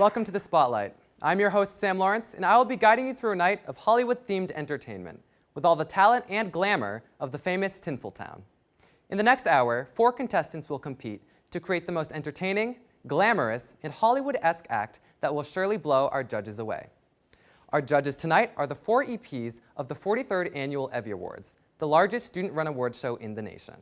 welcome to the Spotlight. I'm your host, Sam Lawrence, and I will be guiding you through a night of Hollywood-themed entertainment with all the talent and glamour of the famous Tinseltown. In the next hour, 4 contestants will compete to create the most entertaining, glamorous, and Hollywood-esque act that will surely blow our judges away. Our judges tonight are the 4 EPs of the 43rd Annual EVVY Awards, the largest student-run award show in the nation.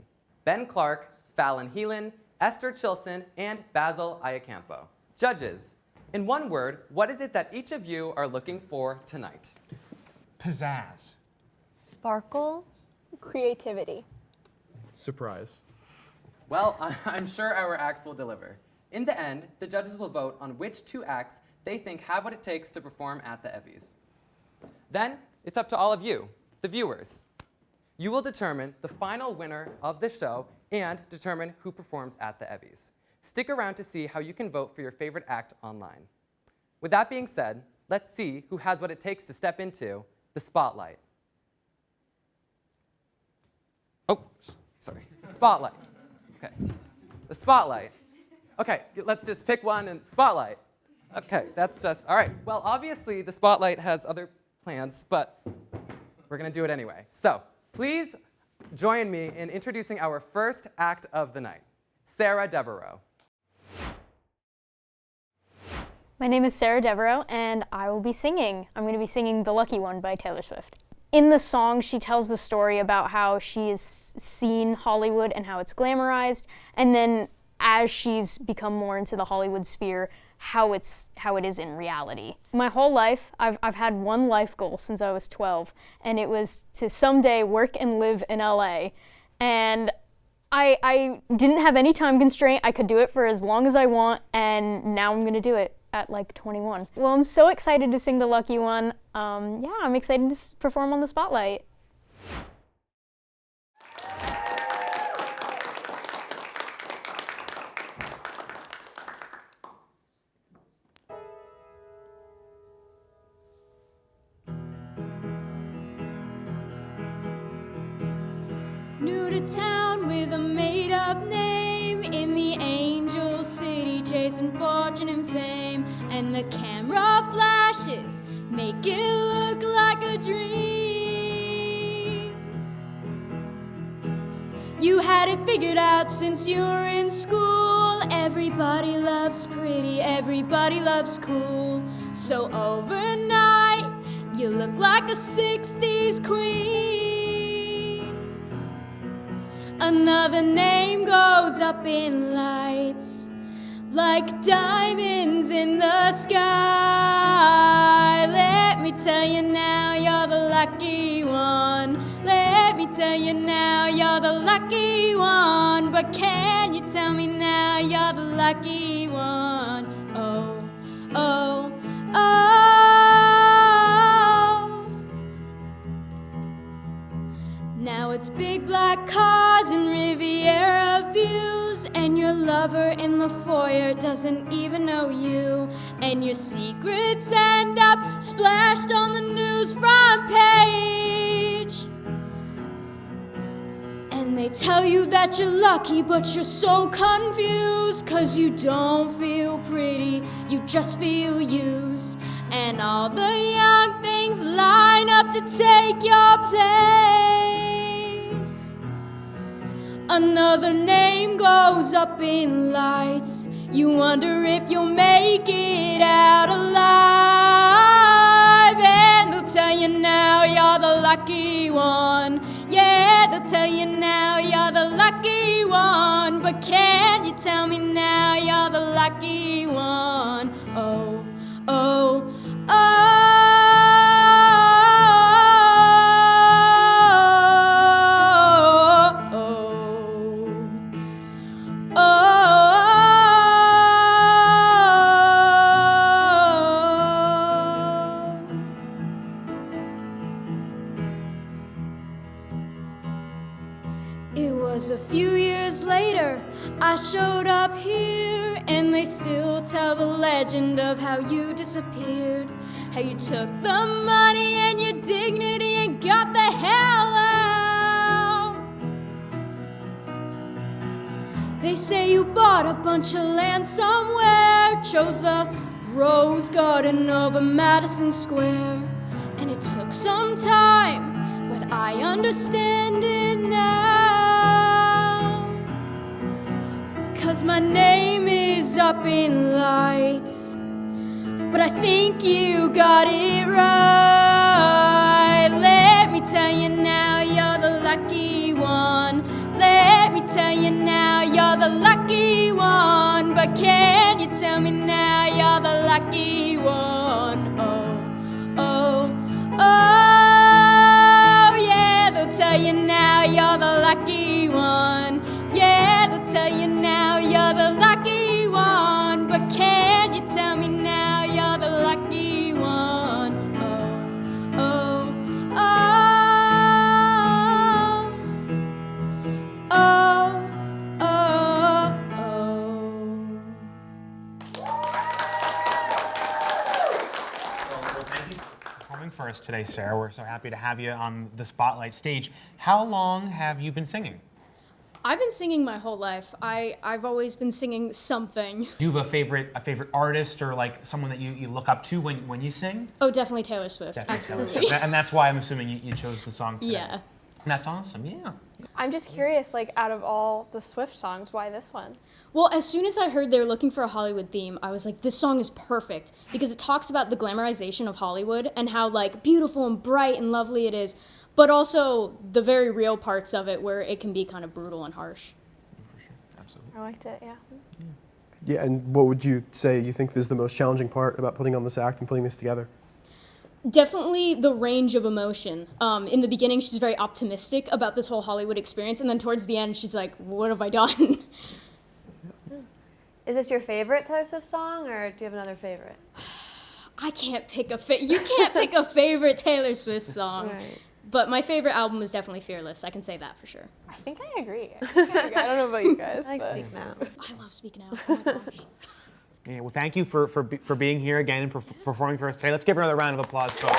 Ben Clark, Fallon Heelan, Esther Chilson, and Basil Iacampo. Judges, in one word, what is it that each of you are looking for tonight? Pizzazz. Sparkle. Creativity. Surprise. Well, I'm sure our acts will deliver. In the end, the judges will vote on which 2 acts they think have what it takes to perform at the EVVYs. Then, it's up to all of you, the viewers. You will determine the final winner of the show and determine who performs at the EVVYs. Stick around to see how you can vote for your favorite act online. With that being said, let's see who has what it takes to step into the spotlight. Oh, sorry, spotlight. Okay, the spotlight. Okay, let's just pick one and spotlight. Okay, that's just, all right. Well, obviously the spotlight has other plans, but we're gonna do it anyway. So, please join me in introducing our first act of the night, Sarah Devereux. My name is Sarah Devereux, and I will be singing. I'm going to be singing The Lucky One by Taylor Swift. In the song, she tells the story about how she has seen Hollywood and how it's glamorized, and then as she's become more into the Hollywood sphere, how it is in reality. My whole life, I've had one life goal since I was 12, and it was to someday work and live in LA. And I didn't have any time constraint. I could do it for as long as I want, and now I'm gonna do it at like 21. Well, I'm so excited to sing The Lucky One. Yeah, I'm excited to perform on the Spotlight. New to town with a made-up name, in the angel city chasing fortune and fame, and the camera flashes make it look like a dream. You had it figured out since you were in school. Everybody loves pretty, everybody loves cool. So overnight, you look like a 60s queen. Another name goes up in lights, like diamonds in the sky. Let me tell you now, you're the lucky one. Let me tell you now, you're the lucky one. But can you tell me now, you're the lucky one? Oh, oh, oh. Now it's big black cars and Riviera views, and your lover in the foyer doesn't even know you, and your secrets end up splashed on the news front page. And they tell you that you're lucky, but you're so confused, 'cause you don't feel pretty, you just feel used. And all the young things line up to take your place. Another name goes up in lights. You wonder if you'll make it out alive. And they'll tell you now you're the lucky one. Yeah, they'll tell you now you're the lucky one. But can you tell me now you're the lucky one? Oh, oh, oh. A few years later, I showed up here, and they still tell the legend of how you disappeared, how you took the money and your dignity and got the hell out. They say you bought a bunch of land somewhere, chose the rose garden over Madison Square. And it took some time, but I understand it now. 'Cause my name is up in lights, but I think you got it right. Let me tell you now, you're the lucky one. Let me tell you now, you're the lucky one. But can you tell me now, you're the lucky one? Oh, oh, oh, yeah, they'll tell you now, you're the lucky one. Yeah, they'll tell you now, you're the lucky one. But can you tell me now, you're the lucky one? Oh, oh, oh, oh, oh, Well, thank you for performing for us today, Sarah. We're so happy to have you on the Spotlight stage. How long have you been singing? I've been singing my whole life. I've always been singing something. Do you have a favorite artist or like someone that you look up to when you sing? Oh, definitely Taylor Swift. Definitely Taylor Absolutely. Swift. And that's why I'm assuming you chose the song today. Yeah. That's awesome, yeah. I'm just curious, like, out of all the Swift songs, why this one? Well, as soon as I heard they were looking for a Hollywood theme, I was like, this song is perfect because it talks about the glamorization of Hollywood and how like beautiful and bright and lovely it is, but also the very real parts of it where it can be kind of brutal and harsh. Absolutely. I liked it, yeah. Yeah, and what would you say you think is the most challenging part about putting on this act and putting this together? Definitely the range of emotion. In the beginning, she's very optimistic about this whole Hollywood experience, and then towards the end, she's like, what have I done? Is this your favorite Taylor Swift song, or do you have another favorite? I can't pick you can't pick a favorite Taylor Swift song. Right. But my favorite album is definitely Fearless. I can say that for sure. I think I agree. I don't know about you guys. I but- speak now. I love Speak Now. Oh my gosh. Yeah, well, thank you for being here again and performing for us today. Let's give her another round of applause, folks.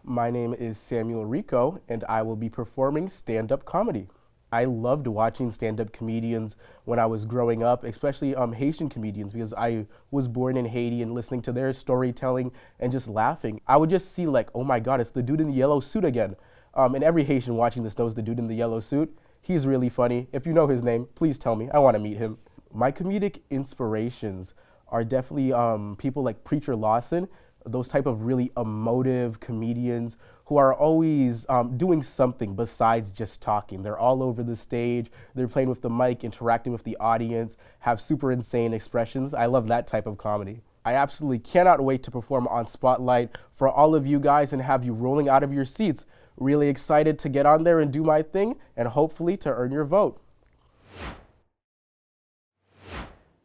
My name is Samuel Ricot, and I will be performing stand-up comedy. I loved watching stand-up comedians when I was growing up, especially Haitian comedians, because I was born in Haiti and listening to their storytelling and just laughing. I would just see like, oh my God, it's the dude in the yellow suit again. And every Haitian watching this knows the dude in the yellow suit. He's really funny. If you know his name, please tell me. I want to meet him. My comedic inspirations are definitely people like Preacher Lawson, those type of really emotive comedians who are always doing something besides just talking. They're all over the stage, they're playing with the mic, interacting with the audience, have super insane expressions. I love that type of comedy. I absolutely cannot wait to perform on Spotlight for all of you guys and have you rolling out of your seats. Really excited to get on there and do my thing and hopefully to earn your vote.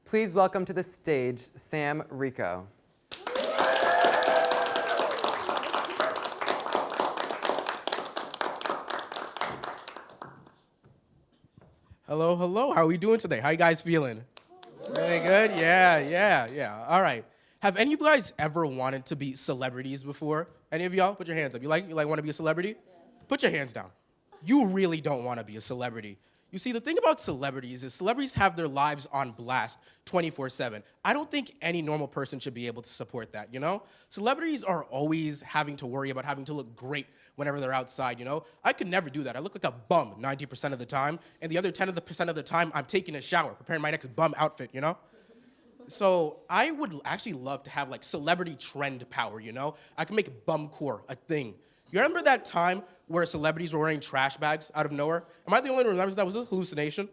Please welcome to the stage Sam Ricot. Hello, hello. How are we doing today? How you guys feeling? Really good? Yeah. All right. Have any of you guys ever wanted to be celebrities before? Any of y'all? Put your hands up. You like want to be a celebrity? Put your hands down. You really don't want to be a celebrity. You see, the thing about celebrities is celebrities have their lives on blast 24/7. I don't think any normal person should be able to support that, you know? Celebrities are always having to worry about having to look great whenever they're outside, you know? I could never do that. I look like a bum 90% of the time, and the other 10% of the time, I'm taking a shower, preparing my next bum outfit, you know? So I would actually love to have like celebrity trend power, you know? I can make bumcore a thing. You remember that time where celebrities were wearing trash bags out of nowhere? Am I the only one who remembers that was a hallucination?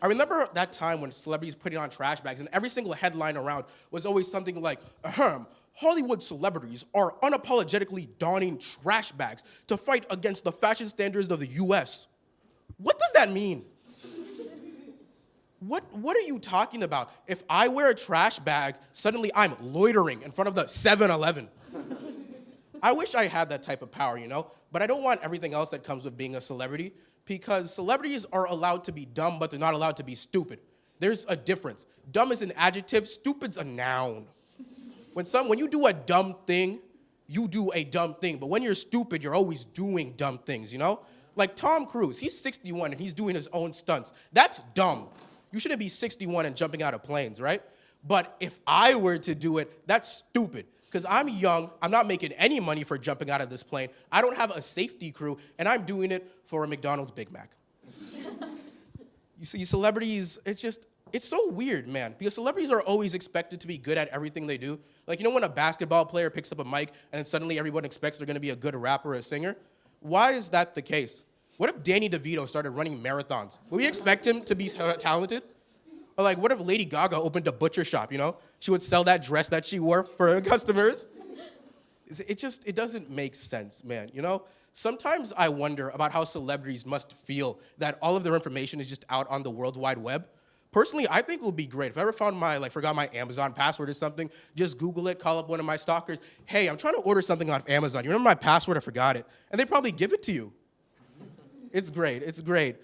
I remember that time when celebrities putting on trash bags and every single headline around was always something like, Hollywood celebrities are unapologetically donning trash bags to fight against the fashion standards of the US. What does that mean? What are you talking about? If I wear a trash bag, suddenly I'm loitering in front of the 7-Eleven. I wish I had that type of power, you know? But I don't want everything else that comes with being a celebrity because celebrities are allowed to be dumb, but they're not allowed to be stupid. There's a difference. Dumb is an adjective, stupid's a noun. When you do a dumb thing, you do a dumb thing. But when you're stupid, you're always doing dumb things, you know? Like Tom Cruise, he's 61 and he's doing his own stunts. That's dumb. You shouldn't be 61 and jumping out of planes, right? But if I were to do it, that's stupid. Because I'm young, I'm not making any money for jumping out of this plane. I don't have a safety crew, and I'm doing it for a McDonald's Big Mac. You see, celebrities, it's so weird, man. Because celebrities are always expected to be good at everything they do. Like, you know when a basketball player picks up a mic and then suddenly everyone expects they're gonna be a good rapper or a singer? Why is that the case? What if Danny DeVito started running marathons? Would we expect him to be talented? Or like, what if Lady Gaga opened a butcher shop, you know? She would sell that dress that she wore for her customers. It doesn't make sense, man, you know? Sometimes I wonder about how celebrities must feel that all of their information is just out on the World Wide Web. Personally, I think it would be great. If I ever found forgot my Amazon password or something, just Google it, call up one of my stalkers. Hey, I'm trying to order something off Amazon. You remember my password? I forgot it. And they probably give it to you. It's great, it's great.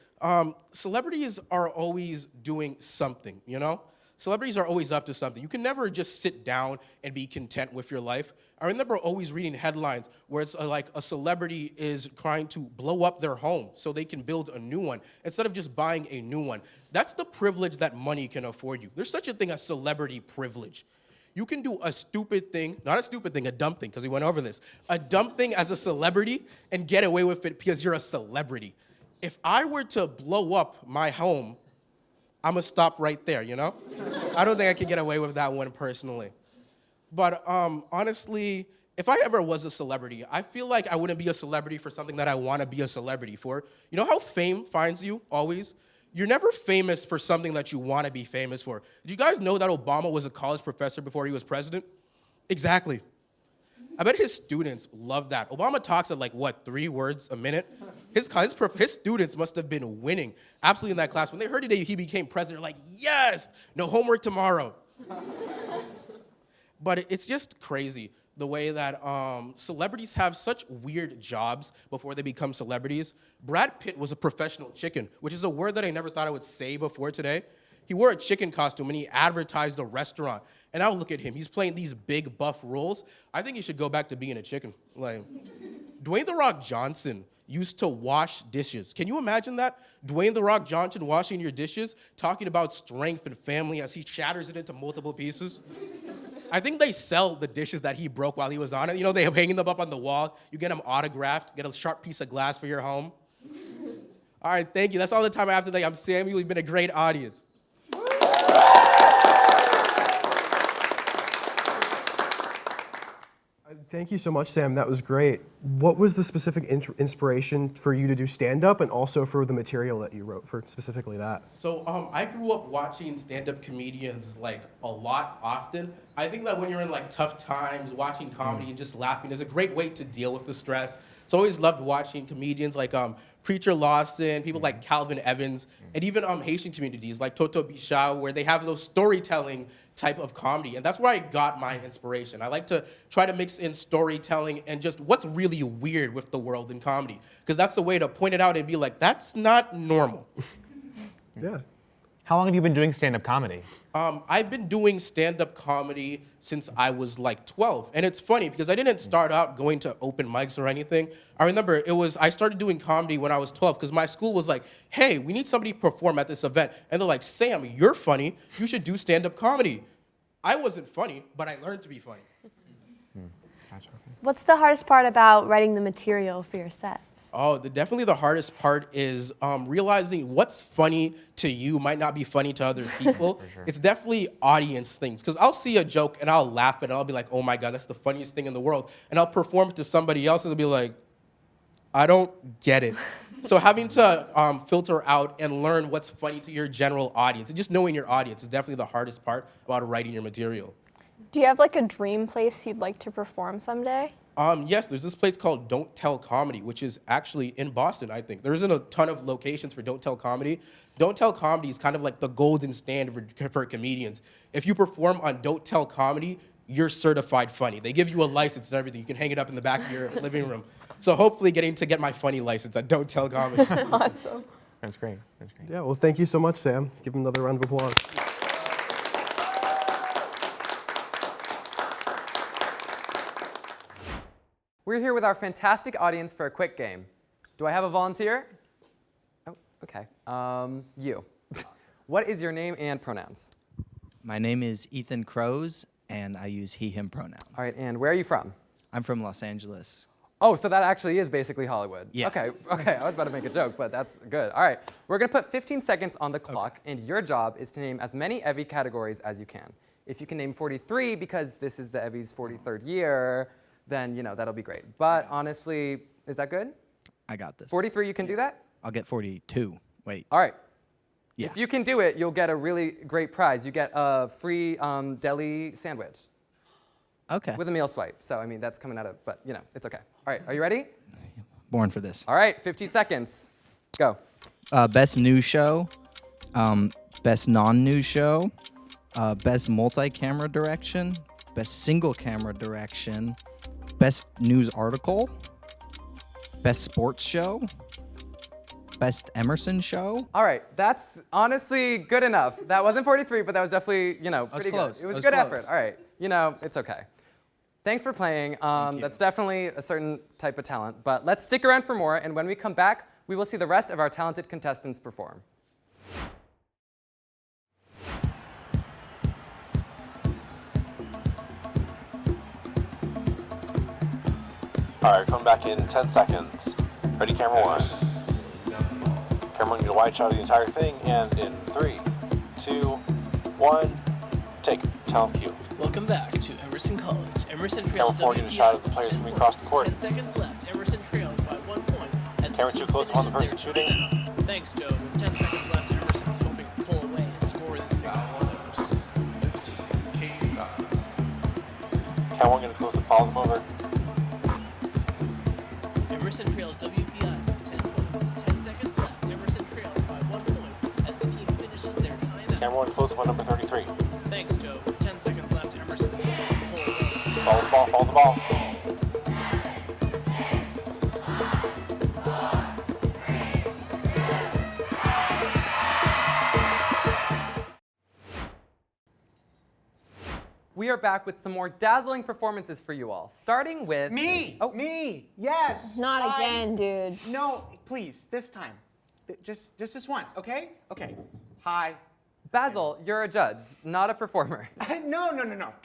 Celebrities are always doing something, you know? Celebrities are always up to something. You can never just sit down and be content with your life. I remember always reading headlines where it's like a celebrity is trying to blow up their home so they can build a new one instead of just buying a new one. That's the privilege that money can afford you. There's such a thing as celebrity privilege. You can do a stupid thing, not a stupid thing, a dumb thing, because we went over this. A dumb thing as a celebrity and get away with it because you're a celebrity. If I were to blow up my home, I'm gonna stop right there, you know? I don't think I could get away with that one personally. But honestly, if I ever was a celebrity, I feel like I wouldn't be a celebrity for something that I wanna be a celebrity for. You know how fame finds you, always? You're never famous for something that you wanna be famous for. Did you guys know that Obama was a college professor before he was president? Exactly. I bet his students love that. Obama talks at 3 words a minute? His students must have been winning absolutely in that class. When they heard today he became president, they're like, yes, no homework tomorrow. But it's just crazy the way that celebrities have such weird jobs before they become celebrities. Brad Pitt was a professional chicken, which is a word that I never thought I would say before today. He wore a chicken costume and he advertised a restaurant. And now look at him, he's playing these big buff roles. I think he should go back to being a chicken. Like, Dwayne "The Rock" Johnson used to wash dishes. Can you imagine that? Dwayne "The Rock" Johnson washing your dishes, talking about strength and family as he shatters it into multiple pieces. I think they sell the dishes that he broke while he was on it. You know, they're hanging them up on the wall. You get them autographed, get a sharp piece of glass for your home. All right, thank you. That's all the time I have today. I'm Samuel. You've been a great audience. Thank you so much, Sam. That was great. What was the specific inspiration for you to do stand-up and also for the material that you wrote for specifically that? So I grew up watching stand-up comedians a lot often. I think that when you're in tough times, watching comedy and just laughing is a great way to deal with the stress. So I always loved watching comedians like Preacher Lawson, people like Calvin Evans, and even Haitian communities like Toto Bichao, where they have those storytelling type of comedy. And that's where I got my inspiration. I like to try to mix in storytelling and just what's really weird with the world in comedy. Because that's the way to point it out and be like, that's not normal. Yeah. How long have you been doing stand-up comedy? I've been doing stand-up comedy since I was 12. And it's funny because I didn't start out going to open mics or anything. I remember I started doing comedy when I was 12 because my school was like, hey, we need somebody to perform at this event. And they're like, Sam, you're funny. You should do stand-up comedy. I wasn't funny, but I learned to be funny. Gotcha. What's the hardest part about writing the material for your sets? Oh, definitely the hardest part is realizing what's funny to you might not be funny to other people. Sure. It's definitely audience things. Because I'll see a joke and I'll laugh at it and I'll be like, oh my God, that's the funniest thing in the world. And I'll perform it to somebody else and they'll be like, I don't get it. So having to filter out and learn what's funny to your general audience and just knowing your audience is definitely the hardest part about writing your material. Do you have a dream place you'd like to perform someday? Yes, there's this place called Don't Tell Comedy, which is actually in Boston, I think. There isn't a ton of locations for Don't Tell Comedy. Don't Tell Comedy is kind of like the golden standard for comedians. If you perform on Don't Tell Comedy, you're certified funny. They give you a license and everything. You can hang it up in the back of your living room. So hopefully getting to get my funny license at Don't Tell Comedy. Awesome. That's great. That's great. Yeah, well, thank you so much, Sam. Give him another round of applause. We're here with our fantastic audience for a quick game. Do I have a volunteer? Oh, okay. You. What is your name and pronouns? My name is Ethan Crows, and I use he, him pronouns. All right, and where are you from? I'm from Los Angeles. Oh, so that actually is basically Hollywood. Yeah. Okay, I was about to make a joke, but that's good. All right, we're gonna put 15 seconds on the clock, and your job is to name as many EVVY categories as you can. If you can name 43, because this is the EVVY's 43rd year, then that'll be great. But honestly, is that good? I got this. 43, you can do that? I'll get 42. Wait. All right. Yeah. If you can do it, you'll get a really great prize. You get a free deli sandwich. Okay. With a meal swipe. So, I mean, that's coming out of, but, it's okay. All right, are you ready? Born for this. All right, 50 seconds. Go. Best news show, best non-news show, best multi-camera direction, best single camera direction, best news article, best sports show, best Emerson show. All right, that's honestly good enough. That wasn't 43, but that was definitely, pretty close. good. It was was good close. effort. All right, it's okay. Thanks for playing. That's definitely a certain type of talent, but let's stick around for more, and when we come back, we will see the rest of our talented contestants perform. All right, coming back in 10 seconds. Ready, camera one. Camera one, get a wide shot of the entire thing, and in 3, 2, 1, take it. Talent cue. Welcome back to Emerson College. Emerson Camera trails 4, get a shot of the players coming across the court. 10 seconds left. Emerson trails by 1 point. As Camera the 2, team close up on the person finishes their shooting. timeout. Thanks, Joe. With 10 seconds left, Emerson is hoping to pull away and score this big Camera 1, get a close up, follow them over. Emerson trails WPI 10 points. 10 seconds left. Emerson trails by 1 point as the team finishes their timeout. Camera 1, close up on number 33. Thanks, Joe. With 10 seconds left, Emerson is hoping to pull away. Follow the ball, follow the ball. We are back with some more dazzling performances for you all, starting with... Me! Oh. Me! Yes! Not again, dude. No, please, this time. Just this once, okay? Okay. Hi. Basil, you're a judge, not a performer. No.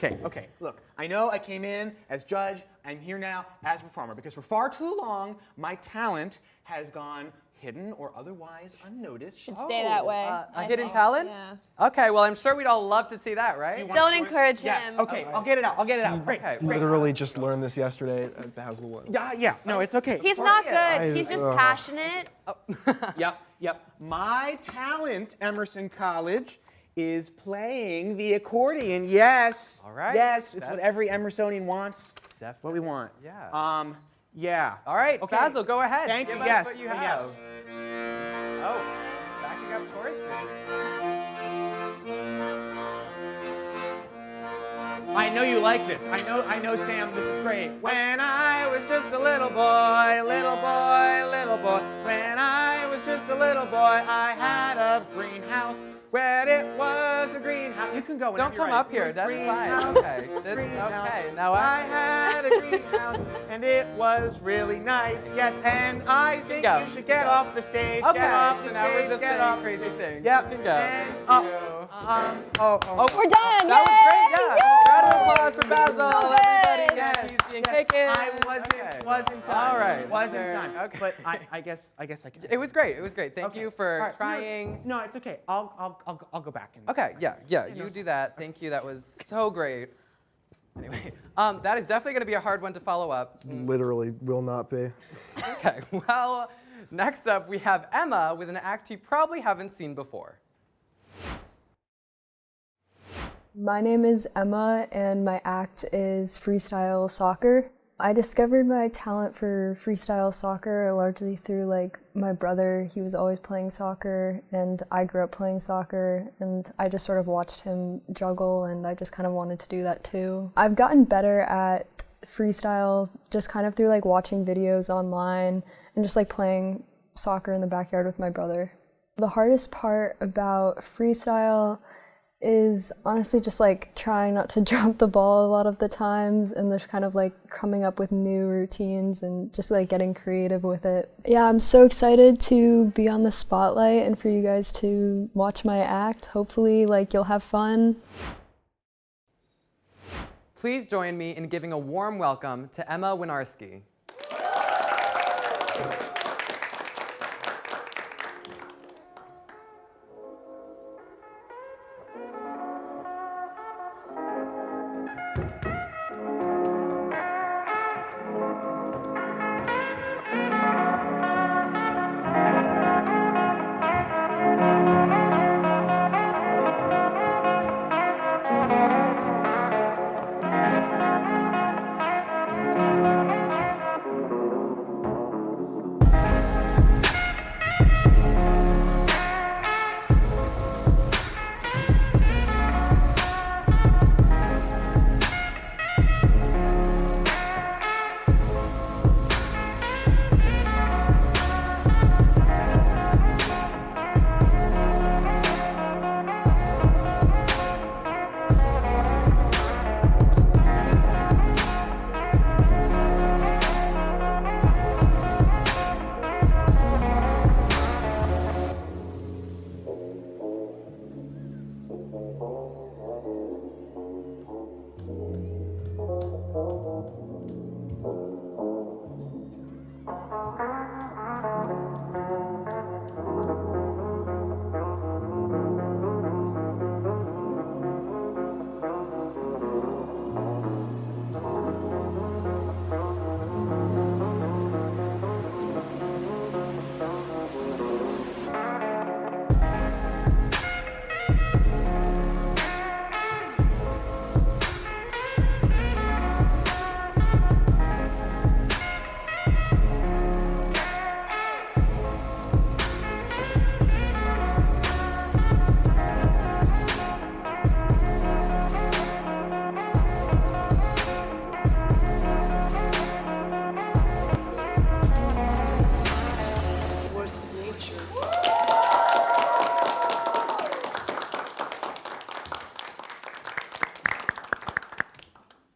Okay. Look, I know I came in as judge. I'm here now as performer because for far too long, my talent has gone hidden or otherwise unnoticed. Should stay that way. A hidden talent? Yeah. Okay, well, I'm sure we'd all love to see that, right? Don't encourage him. Yes, okay, I'll get it out. Great. Okay, Literally just learned this yesterday at the House of the One. Yeah, no, it's okay. He's not good. He's just passionate. Yep. My talent, Emerson College, is playing the accordion. Yes. All right. Yes, it's what every Emersonian wants. That's what we want. Yeah. Yeah. All right, Okay. Basil, go ahead. Thank you. Give us Yes. what you have. Yes. Oh, backing up towards me. I know you like this. I know, Sam, this is great. When I was just a little boy, little boy. When I was just a little boy, I had a greenhouse. When it was a greenhouse. You can go. Don't come up here. That's fine. Okay. Okay. Now I had a greenhouse, and it was really nice. Yes, and I think you should get off the stage. Okay. Get off the So now stage. we're just Get saying off crazy the stage. things. Yep. You can go. And, We're done. That was great. Yeah. Yay! Round of applause for Basil. So Everybody. good. Yes. He's being taken. I wasn't done. All right. Wasn't done. Okay. But I guess I can. It was great. It was great. Thank you for All right. trying. No, it's okay. I'll go back. Okay, yeah, you do that. Thank you, that was so great. Anyway, that is definitely going to be a hard one to follow up. Literally will not be. Okay, well, next up we have Emma with an act you probably haven't seen before. My name is Emma and my act is freestyle soccer. I discovered my talent for freestyle soccer largely through my brother. He was always playing soccer and I grew up playing soccer and I just sort of watched him juggle and I just kind of wanted to do that too. I've gotten better at freestyle just kind of through watching videos online and just playing soccer in the backyard with my brother. The hardest part about freestyle is honestly just like trying not to drop the ball a lot of the times, and just kind of like coming up with new routines and just like getting creative with it. Yeah, I'm so excited to be on the spotlight and for you guys to watch my act. Hopefully like you'll have fun. Please join me in giving a warm welcome to Emma Winiarski.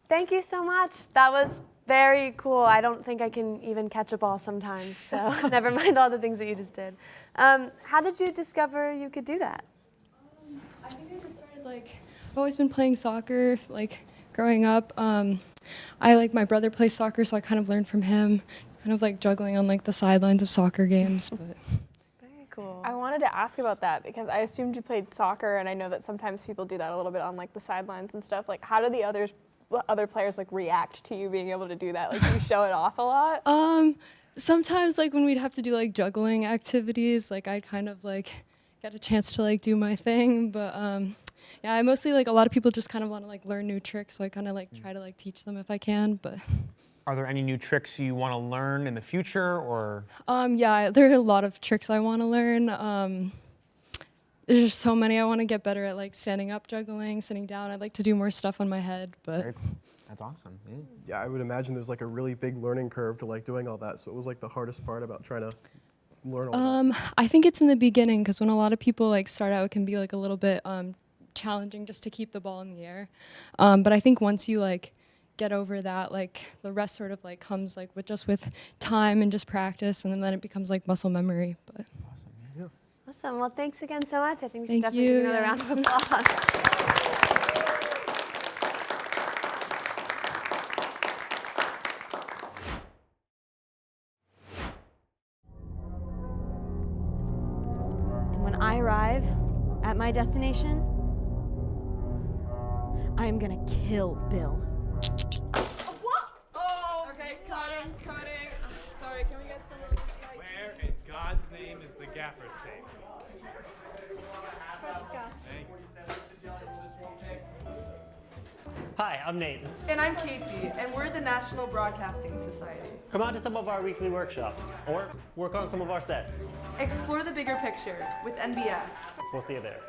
Thank you so much. That was very cool. I don't think I can even catch a ball sometimes, so never mind all the things that you just did. How did you discover you could do that? I think I just started I've always been playing soccer, growing up. My brother plays soccer, so I kind of learned from him. Kind of juggling on the sidelines of soccer games, but. Very cool. I wanted to ask about that because I assumed you played soccer, and I know that sometimes people do that a little bit on the sidelines and stuff. How do the other players react to you being able to do that? Do you show it off a lot? Sometimes when we'd have to do juggling activities, I'd kind of get a chance to do my thing, but yeah, I mostly a lot of people just kind of want to learn new tricks, so I kind of try to teach them if I can, but. Are there any new tricks you want to learn in the future, or? Yeah, there are a lot of tricks I want to learn. There's just so many. I want to get better at standing up juggling, sitting down. I'd like to do more stuff on my head, but. Very cool. That's awesome. Yeah. Yeah, I would imagine there's a really big learning curve to doing all that. So it was the hardest part about trying to learn all that. I think it's in the beginning, because when a lot of people start out, it can be a little bit challenging just to keep the ball in the air. But I think once you get over that, the rest sort of comes with time and just practice, and then it becomes muscle memory. But. Awesome. Well, thanks again so much. I think we should Thank definitely you. give another round of applause. And when I arrive at my destination, I am gonna kill Bill. What? Oh! Okay, cutting. Sorry, can we get some of this? Where in God's name is the gaffer's tape? Hi, I'm Nate. And I'm Casey, and we're the National Broadcasting Society. Come out to some of our weekly workshops, or work on some of our sets. Explore the bigger picture with NBS. We'll see you there.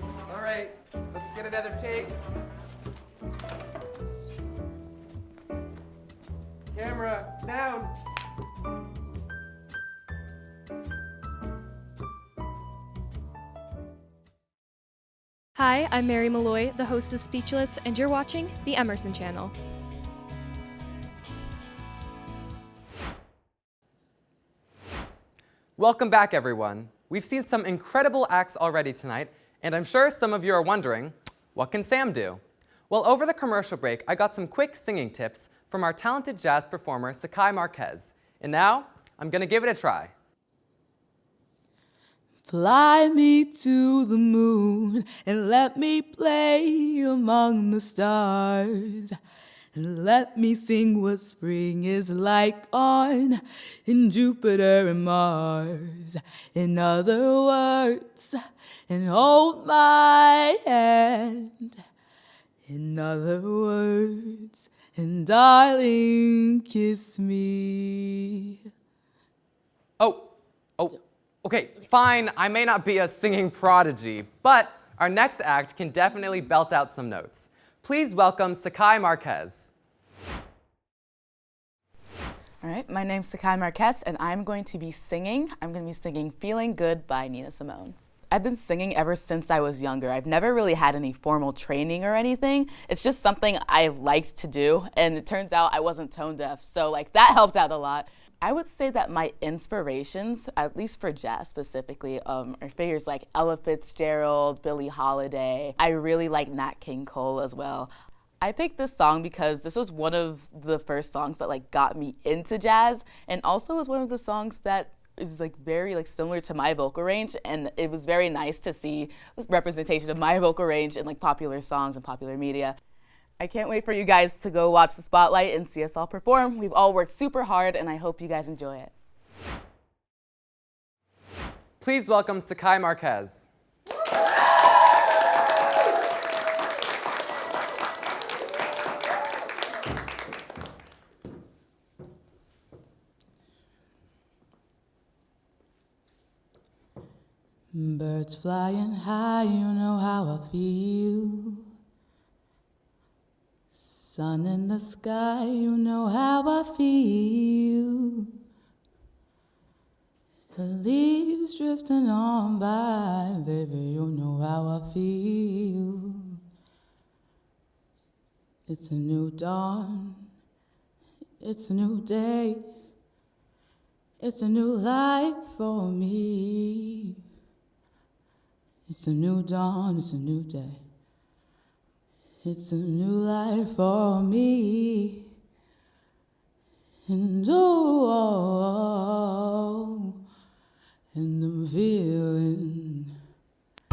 All right, let's get another take. Camera, sound. Hi, I'm Mary Malloy, the host of Speechless, and you're watching the Emerson Channel. Welcome back, everyone. We've seen some incredible acts already tonight, and I'm sure some of you are wondering, what can Sam do? Well, over the commercial break, I got some quick singing tips from our talented jazz performer, Sekai Marques. And now, I'm gonna give it a try. Fly me to the moon and let me play among the stars. And let me sing what spring is like on in Jupiter and Mars. In other words, and hold my hand. In other words, and darling, kiss me. Okay, fine, I may not be a singing prodigy, but our next act can definitely belt out some notes. Please welcome Sekai Marques. All right, my name's Sekai Marques, and I'm going to be singing. I'm going to be singing Feeling Good by Nina Simone. I've been singing ever since I was younger. I've never really had any formal training or anything. It's just something I liked to do, and it turns out I wasn't tone deaf, so that helped out a lot. I would say that my inspirations, at least for jazz specifically, are figures like Ella Fitzgerald, Billie Holiday. I really like Nat King Cole as well. I picked this song because this was one of the first songs that got me into jazz, and also was one of the songs that is very similar to my vocal range, and it was very nice to see this representation of my vocal range in popular songs and popular media. I can't wait for you guys to go watch the Spotlight and see us all perform. We've all worked super hard, and I hope you guys enjoy it. Please welcome Sekai Marques. Birds flying high, you know how I feel. Sun in the sky, you know how I feel. The leaves drifting on by, baby, you know how I feel. It's a new dawn, it's a new day, it's a new life for me. It's a new dawn, it's a new day. It's a new life for me. And and I'm feeling good.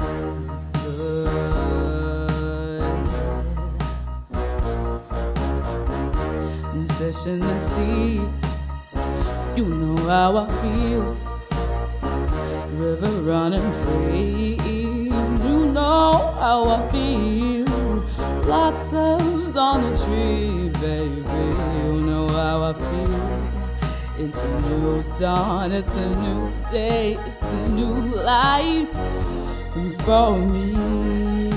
And fish in the sea, you know how I feel. River running free, you know how I feel. Blossoms on a tree, baby, you know how I feel. It's a new dawn, it's a new day, it's a new life for me.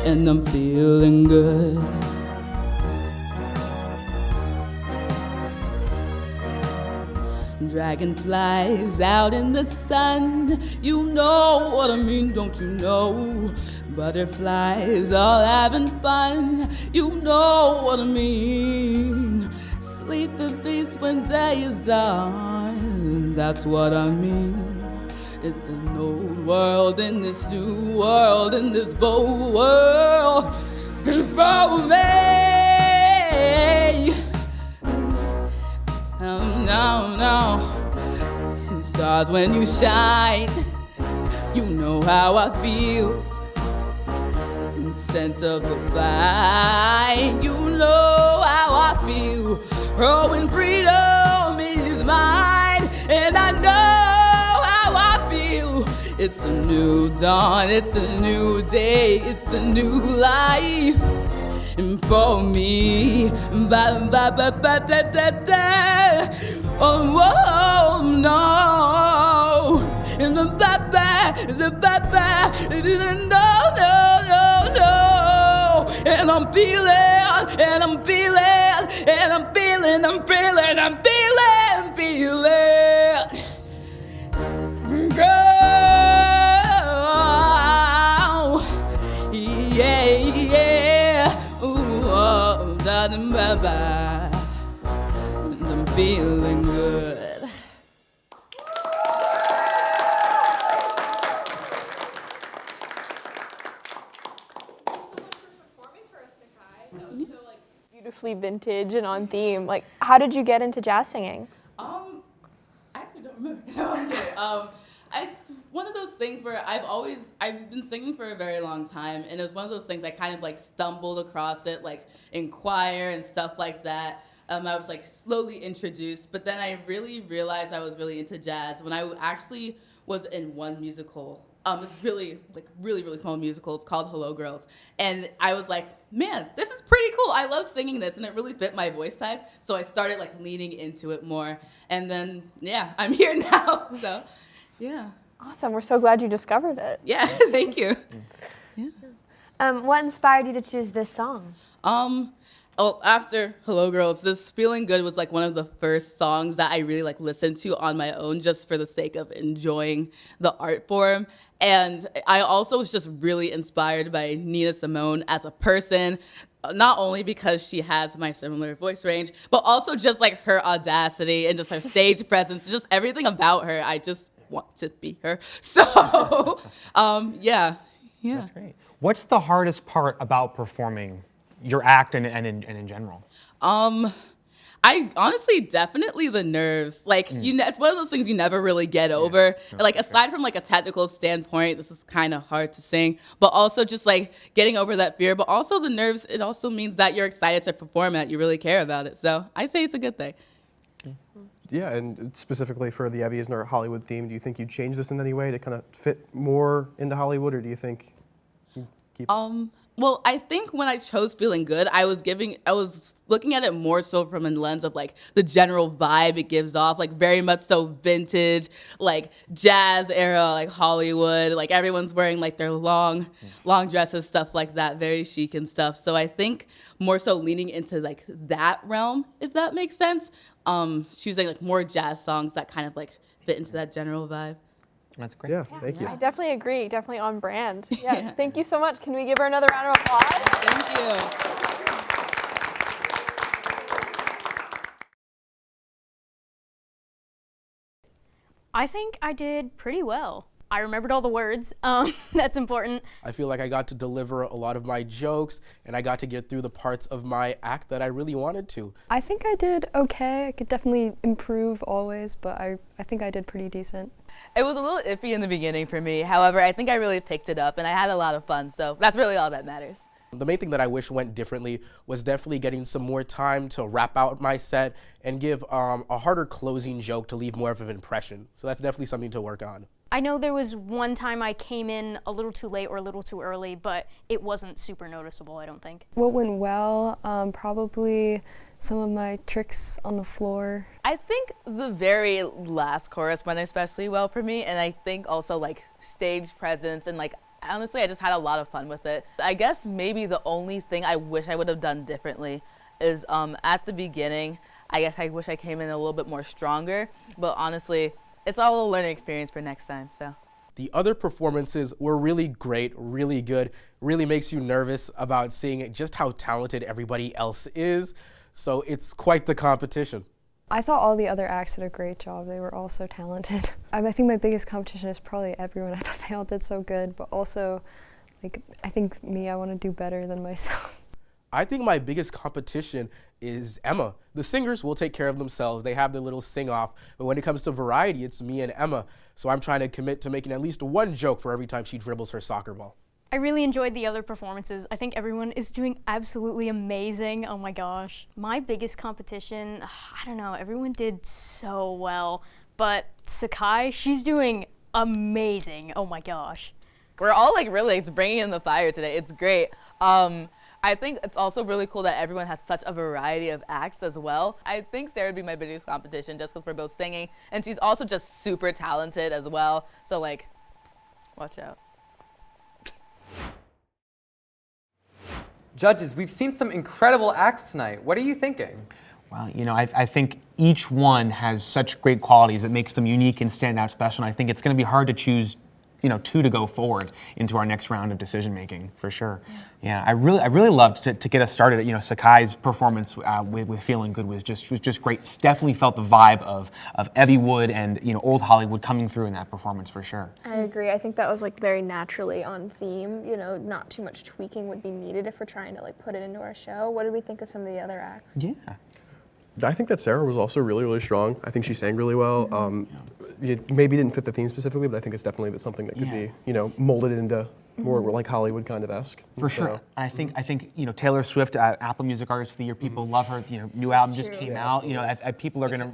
And I'm feeling good. Dragonflies out in the sun, you know what I mean, don't you know? Butterflies all having fun, you know what I mean. Sleep in peace when day is done, that's what I mean. It's an old world in this new world, in this bold world, and for me. No. Stars when you shine, you know how I feel. And scent of the vine, you know how I feel. Oh, and freedom is mine, and I know how I feel. It's a new dawn, it's a new day, it's a new life. And for me, oh no, and no, and I'm feeling, and I'm feeling, and I'm feeling, I'm feeling, I'm feeling, girl. running bye-bye. And I'm feeling good. Beautifully vintage and on theme. Like, how did you get into jazz singing? I actually don't remember. No, I'm kidding. It's one of those things where I've been singing for a very long time, and it was one of those things I kind of like stumbled across it, like in choir and stuff like that. I was like slowly introduced, but then I really realized I was really into jazz when I actually was in one musical. It's really small musical. It's called Hello Girls. And I was like, man, this is pretty cool. I love singing this, and it really fit my voice type. So I started like leaning into it more. And then, yeah, I'm here now. So, yeah. Awesome. We're so glad you discovered it. Yeah, thank you. What inspired you to choose this song? After Hello Girls, this Feeling Good was like one of the first songs that I really like listened to on my own just for the sake of enjoying the art form. And I also was just really inspired by Nina Simone as a person, not only because she has my similar voice range, but also just like her audacity and just her stage presence, just everything about her. I just want to be her. So, yeah. That's great. What's the hardest part about performing your act and in general? I honestly, definitely the nerves. Like, it's one of those things you never really get over. Like, aside from like a technical standpoint, this is kind of hard to sing, but also just like getting over that fear, but also the nerves, it also means that you're excited to perform it, you really care about it. So I say it's a good thing. Yeah, and specifically for the EVVYs and our Hollywood theme, do you think you'd change this in any way to kind of fit more into Hollywood, or do you think you keep Well, I think when I chose Feeling Good, I was looking at it more so from a lens of like the general vibe it gives off, like very much so vintage, like jazz era, like Hollywood, like everyone's wearing like their long dresses, stuff like that, very chic and stuff. So I think more so leaning into like that realm, if that makes sense. Choosing like more jazz songs that kind of like fit into that general vibe. That's great. Yeah, thank you. I definitely agree. Definitely on brand. Yes. Thank you so much. Can we give her another round of applause? Thank you. I think I did pretty well. I remembered all the words. That's important. I feel like I got to deliver a lot of my jokes, and I got to get through the parts of my act that I really wanted to. I think I did okay. I could definitely improve always, but I think I did pretty decent. It was a little iffy in the beginning for me. However, I think I really picked it up, and I had a lot of fun, so that's really all that matters. The main thing that I wish went differently was definitely getting some more time to wrap out my set and give a harder closing joke to leave more of an impression. So that's definitely something to work on. I know there was one time I came in a little too late or a little too early, but it wasn't super noticeable, I don't think. What went well? Probably some of my tricks on the floor. I think the very last chorus went especially well for me, and I think also like stage presence and like honestly I just had a lot of fun with it. I guess maybe the only thing I wish I would have done differently is at the beginning, I guess I wish I came in a little bit more stronger, but honestly, it's all a learning experience for next time, so. The other performances were really great, really good, really makes you nervous about seeing just how talented everybody else is. So it's quite the competition. I thought all the other acts did a great job. They were all so talented. I think my biggest competition is probably everyone. I thought they all did so good, but also, like, I think I want to do better than myself. I think my biggest competition is Emma. The singers will take care of themselves. They have their little sing-off. But when it comes to variety, it's me and Emma. So I'm trying to commit to making at least one joke for every time she dribbles her soccer ball. I really enjoyed the other performances. I think everyone is doing absolutely amazing. Oh my gosh. My biggest competition, I don't know, everyone did so well. But Sekai, she's doing amazing. Oh my gosh. We're all like really bringing in the fire today. It's great. I think it's also really cool that everyone has such a variety of acts as well. I think Sarah would be my biggest competition just because we're both singing, and she's also just super talented as well. So like, watch out. Judges, we've seen some incredible acts tonight. What are you thinking? Well, you know, I think each one has such great qualities that makes them unique and stand out special. And I think it's going to be hard to choose two to go forward into our next round of decision making for sure. Yeah, I really loved to get us started. Sekai's performance with Feeling Good was just great. Definitely felt the vibe of Evywood and old Hollywood coming through in that performance for sure. I agree. I think that was like very naturally on theme. Not too much tweaking would be needed if we're trying to like put it into our show. What did we think of some of the other acts? Yeah. I think that Sarah was also really, really strong. I think she sang really well. It maybe didn't fit the theme specifically, but I think it's definitely something that could be, molded into more like Hollywood kind of esque. For sure. I think Taylor Swift, Apple Music Artist of the Year, people love her. New album just came out. People are gonna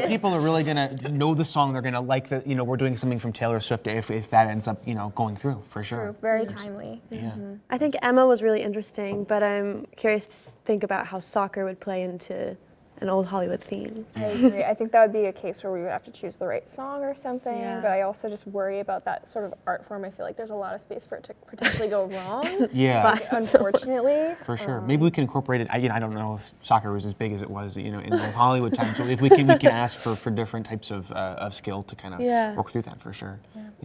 people are really gonna know the song. They're gonna like the we're doing something from Taylor Swift if that ends up going through for sure. True. Very timely. Yeah. I think Emma was really interesting, but I'm curious to think about how soccer would play into an old Hollywood theme. I agree. I think that would be a case where we would have to choose the right song or something, Yeah. but I also just worry about that sort of art form. I feel like there's a lot of space for it to potentially go wrong. Yeah. Unfortunately. For sure. Maybe we can incorporate it. I don't know if soccer was as big as it was, in the Hollywood times. So if we can ask for different types of skill to kind of work through that for sure.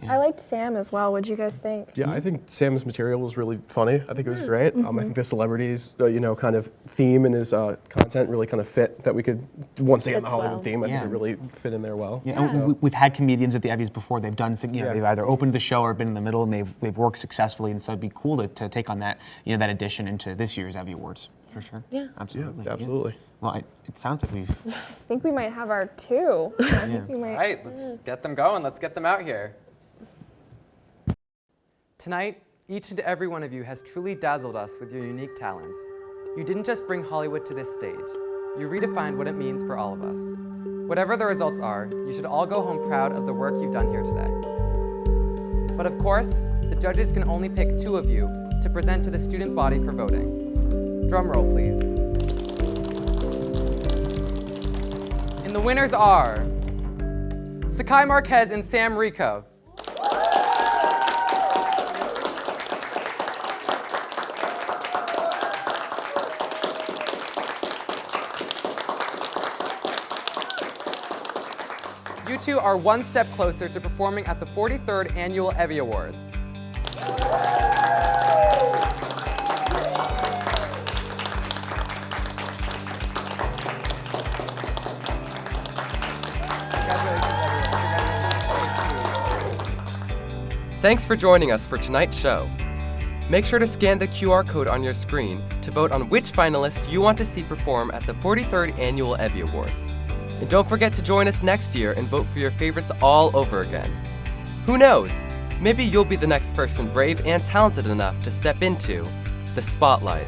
I liked Sam as well. What did you guys think? Yeah, I think Sam's material was really funny. I think it was great. I think the celebrities, kind of theme and his content really kind of fit that we could, once again, the Hollywood theme, I think it really fit in there well. Yeah, and we've had comedians at the Evvies before. They've done, they've either opened the show or been in the middle, and they've worked successfully. And so it'd be cool to take on that, that addition into this year's EVVY Awards for sure. Yeah, absolutely. Yeah, absolutely. Well, it sounds like we've. I think we might have our two. I think we might. All right, let's get them going. Let's get them out here. Tonight, each and every one of you has truly dazzled us with your unique talents. You didn't just bring Hollywood to this stage. You redefined what it means for all of us. Whatever the results are, you should all go home proud of the work you've done here today. But of course, the judges can only pick 2 of you to present to the student body for voting. Drum roll, please. And the winners are Sekai Marques and Sam Ricot. You two are one step closer to performing at the 43rd Annual EVVY Awards. Thanks for joining us for tonight's show. Make sure to scan the QR code on your screen to vote on which finalist you want to see perform at the 43rd Annual EVVY Awards. And don't forget to join us next year and vote for your favorites all over again. Who knows? Maybe you'll be the next person brave and talented enough to step into the spotlight.